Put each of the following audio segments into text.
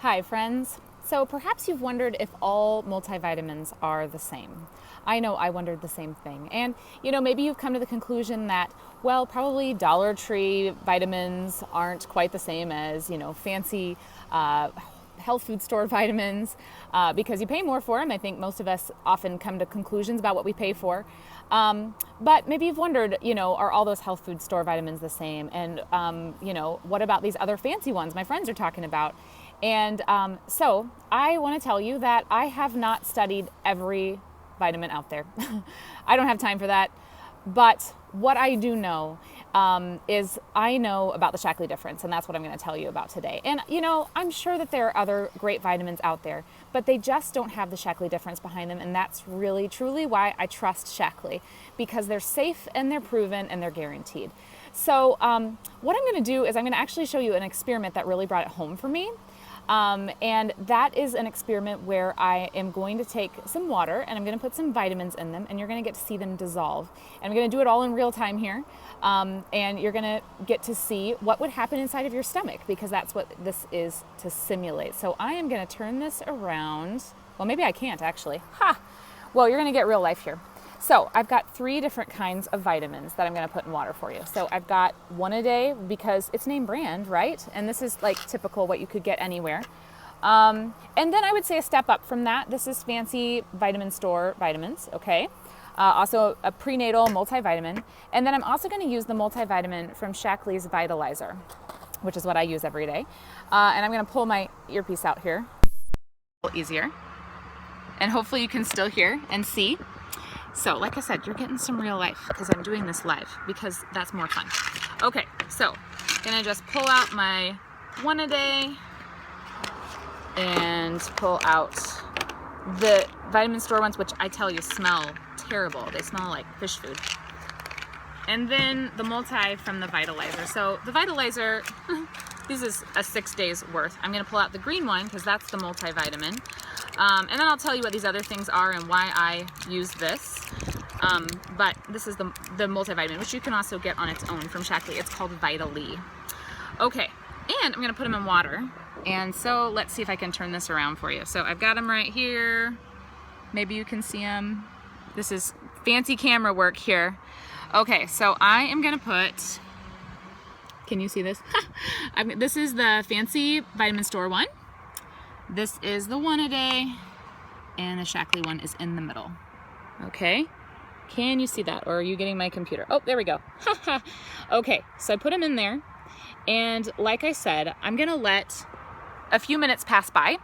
Hi, friends. So perhaps you've wondered if all multivitamins are the same. I know I wondered the same thing. And, maybe you've come to the conclusion that, well, probably Dollar Tree vitamins aren't quite the same as, fancy health food store vitamins because you pay more for them. I think most of us often come to conclusions about what we pay for. But maybe you've wondered, are all those health food store vitamins the same? And, what about these other fancy ones my friends are talking about? And so I want to tell you that I have not studied every vitamin out there. I don't have time for that. But what I do know is I know about the Shaklee difference, and that's what I'm going to tell you about today. And, I'm sure that there are other great vitamins out there, but they just don't have the Shaklee difference behind them. And that's really, truly why I trust Shaklee, because they're safe and they're proven and they're guaranteed. So what I'm going to do is I'm going to actually show you an experiment that really brought it home for me. And that is an experiment where I am going to take some water and I'm going to put some vitamins in them, and you're going to get to see them dissolve. And I'm going to do it all in real time here. And you're going to get to see what would happen inside of your stomach, because that's what this is to simulate. So I am going to turn this around. Well, maybe I can't actually. Well, you're going to get real life here. So I've got 3 different kinds of vitamins that I'm going to put in water for you. So I've got one a day because it's name brand, right? And this is like typical what you could get anywhere. And then I would say a step up from that. This is fancy vitamin store vitamins, okay? Also a prenatal multivitamin. And then I'm also going to use the multivitamin from Shaklee's Vitalizer, which is what I use every day. And I'm going to pull my earpiece out here. A little easier. And hopefully you can still hear and see. So, like I said, you're getting some real life because I'm doing this live because that's more fun. Okay, so I'm gonna just pull out my one a day and pull out the vitamin store ones, which I tell you smell terrible. They smell like fish food. And then the multi from the Vitalizer. So the Vitalizer, this is a 6 days worth. I'm gonna pull out the green one because that's the multivitamin. And then I'll tell you what these other things are and why I use this. But this is the multivitamin, which you can also get on its own from Shaklee. It's called Vitali. Okay, and I'm gonna put them in water. And so let's see if I can turn this around for you. So I've got them right here. Maybe you can see them. This is fancy camera work here. Okay, so I am gonna put, can you see this? This is the fancy vitamin store one. This is the one a day, and the Shaklee one is in the middle. Okay, can you see that, or are you getting my computer? Oh, there we go. Okay, so I put them in there, and like I said, I'm gonna let a few minutes pass by.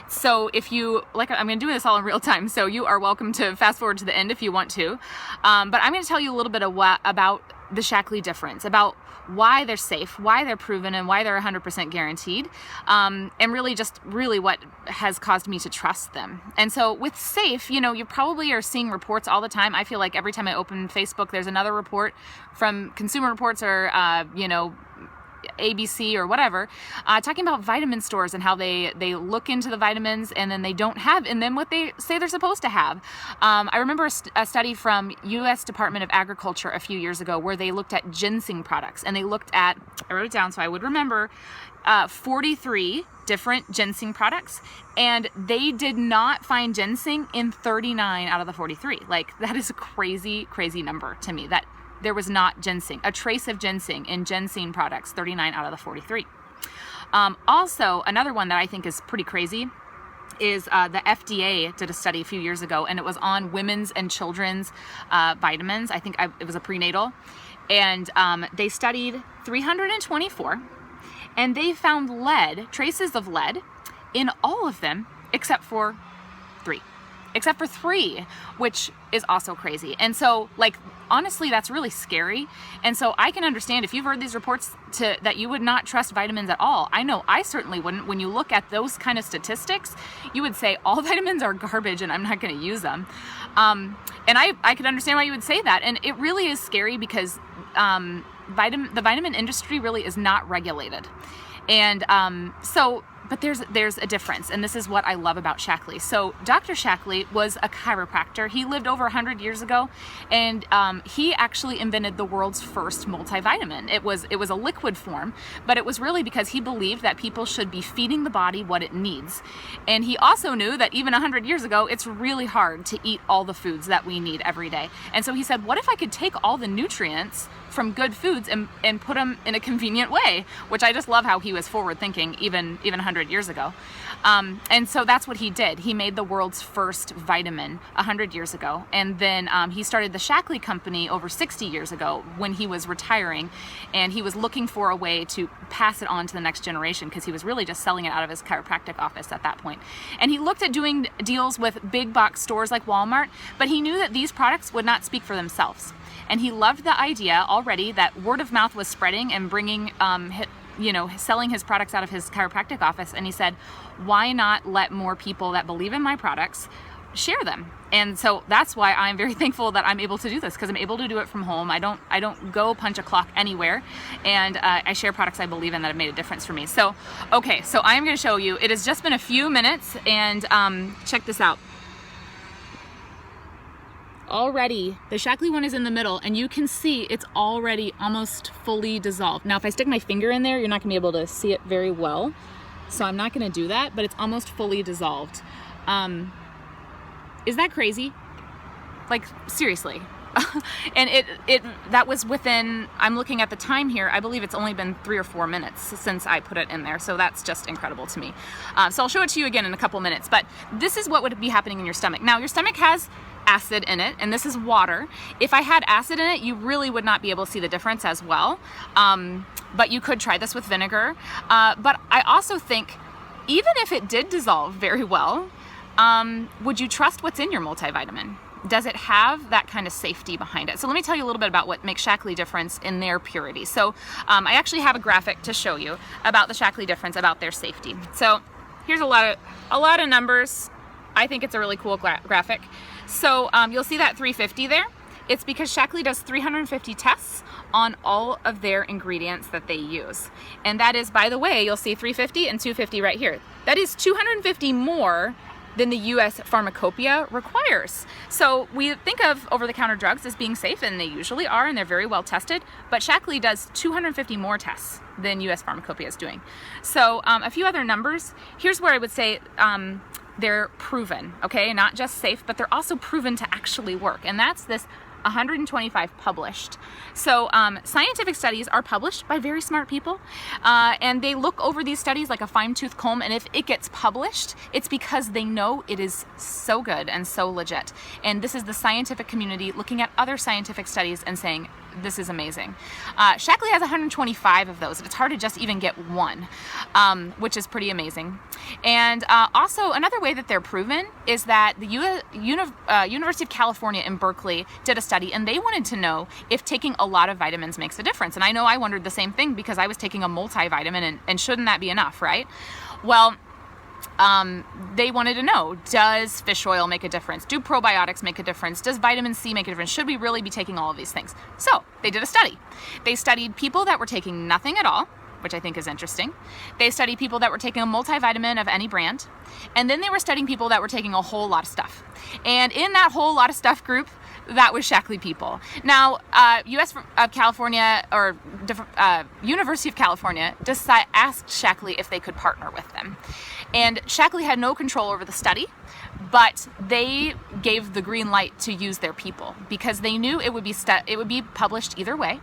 So if you, like, I'm gonna do this all in real time, so you are welcome to fast forward to the end if you want to. But I'm gonna tell you a little bit of about the Shaklee difference, about why they're safe, why they're proven, and why they're 100% guaranteed, and really what has caused me to trust them. And so with safe, you probably are seeing reports all the time. I feel like every time I open Facebook, there's another report from Consumer Reports or, ABC or whatever, talking about vitamin stores and how they look into the vitamins and then they don't have in them what they say they're supposed to have. I remember a study from U.S. Department of Agriculture a few years ago where they looked at ginseng products, and they looked at, I wrote it down so I would remember, 43 different ginseng products, and they did not find ginseng in 39 out of the 43. Like, that is a crazy, crazy number to me, that there was not ginseng, a trace of ginseng in ginseng products, 39 out of the 43. Also, another one that I think is pretty crazy is the FDA did a study a few years ago, and it was on women's and children's vitamins. I think it was a prenatal. And they studied 324, and they found traces of lead in all of them except for 3, which is also crazy. And so, honestly, that's really scary. And so I can understand if you've heard these reports that you would not trust vitamins at all. I know I certainly wouldn't. When you look at those kind of statistics, you would say all vitamins are garbage and I'm not going to use them. And I could understand why you would say that. And it really is scary because the vitamin industry really is not regulated. And so But there's a difference, and this is what I love about Shaklee. So Dr. Shaklee was a chiropractor. He lived over 100 years ago, and he actually invented the world's first multivitamin. It was a liquid form, but it was really because he believed that people should be feeding the body what it needs. And he also knew that even 100 years ago, it's really hard to eat all the foods that we need every day. And so he said, what if I could take all the nutrients from good foods and put them in a convenient way, which I just love how he was forward thinking even 100 years ago. And so that's what he did. He made the world's first vitamin 100 years ago. And then he started the Shaklee company over 60 years ago when he was retiring, and he was looking for a way to pass it on to the next generation because he was really just selling it out of his chiropractic office at that point. And he looked at doing deals with big box stores like Walmart, but he knew that these products would not speak for themselves. And he loved the idea already that word of mouth was spreading and bringing, selling his products out of his chiropractic office. And he said, why not let more people that believe in my products share them? And so that's why I'm very thankful that I'm able to do this, because I'm able to do it from home. I don't go punch a clock anywhere, and I share products I believe in that have made a difference for me. So, okay, so I'm going to show you. It has just been a few minutes, and check this out. Already, the Shaklee one is in the middle, and you can see it's already almost fully dissolved. Now, if I stick my finger in there, you're not gonna be able to see it very well, so I'm not gonna do that, but it's almost fully dissolved. Is that crazy? Like, seriously. And that was within, I'm looking at the time here, I believe it's only been 3 or 4 minutes since I put it in there, so that's just incredible to me. So I'll show it to you again in a couple minutes, but this is what would be happening in your stomach. Now, your stomach has acid in it, and this is water. If I had acid in it, you really would not be able to see the difference as well, but you could try this with vinegar. But I also think, even if it did dissolve very well, would you trust what's in your multivitamin? Does it have that kind of safety behind it? So let me tell you a little bit about what makes Shaklee difference in their purity. So I actually have a graphic to show you about the Shaklee difference, about their safety. So here's a lot of numbers. I think it's a really cool graphic. So you'll see that 350 there. It's because Shaklee does 350 tests on all of their ingredients that they use. And that is, by the way, you'll see 350 and 250 right here. That is 250 more than the US Pharmacopoeia requires. So we think of over-the-counter drugs as being safe, and they usually are, and they're very well tested, but Shaklee does 250 more tests than US Pharmacopoeia is doing. So a few other numbers. Here's where I would say they're proven, okay? Not just safe, but they're also proven to actually work. And that's this 125 published. So scientific studies are published by very smart people, and they look over these studies like a fine-tooth comb, and if it gets published, it's because they know it is so good and so legit. And this is the scientific community looking at other scientific studies and saying, this is amazing. Shaklee has 125 of those, and it's hard to just even get one, which is pretty amazing. And also, another way that they're proven is that the University of California in Berkeley did a study, and they wanted to know if taking a lot of vitamins makes a difference. And I know I wondered the same thing because I was taking a multivitamin, and shouldn't that be enough, right? Well, they wanted to know, does fish oil make a difference? Do probiotics make a difference? Does vitamin C make a difference? Should we really be taking all of these things? So they did a study. They studied people that were taking nothing at all, which I think is interesting. They studied people that were taking a multivitamin of any brand, and then they were studying people that were taking a whole lot of stuff. And in that whole lot of stuff group, that was Shaklee people. Now, U.S. of California, or University of California, asked Shaklee if they could partner with them. And Shaklee had no control over the study, but they gave the green light to use their people because they knew it would be published either way.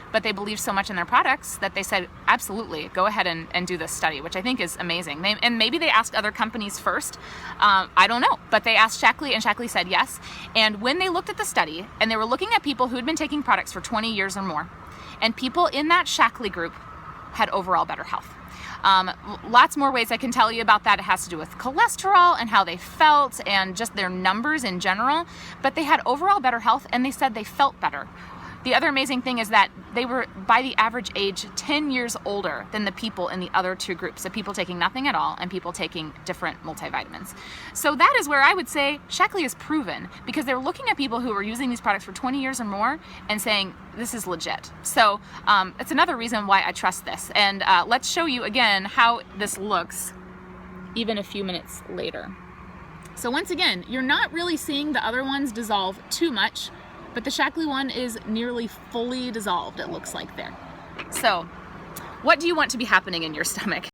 But they believed so much in their products that they said, absolutely, go ahead and do this study, which I think is amazing. And maybe they asked other companies first. I don't know. But they asked Shaklee, and Shaklee said yes. And when they looked at the study, and they were looking at people who'd been taking products for 20 years or more, and people in that Shaklee group had overall better health. Lots more ways I can tell you about that. It has to do with cholesterol and how they felt and just their numbers in general. But they had overall better health, and they said they felt better. The other amazing thing is that they were, by the average age, 10 years older than the people in the other two groups, the people taking nothing at all and people taking different multivitamins. So that is where I would say Shaklee is proven, because they're looking at people who are using these products for 20 years or more and saying, this is legit. So it's another reason why I trust this. And let's show you again how this looks even a few minutes later. So once again, you're not really seeing the other ones dissolve too much, but the Shaklee one is nearly fully dissolved, it looks like there. So what do you want to be happening in your stomach?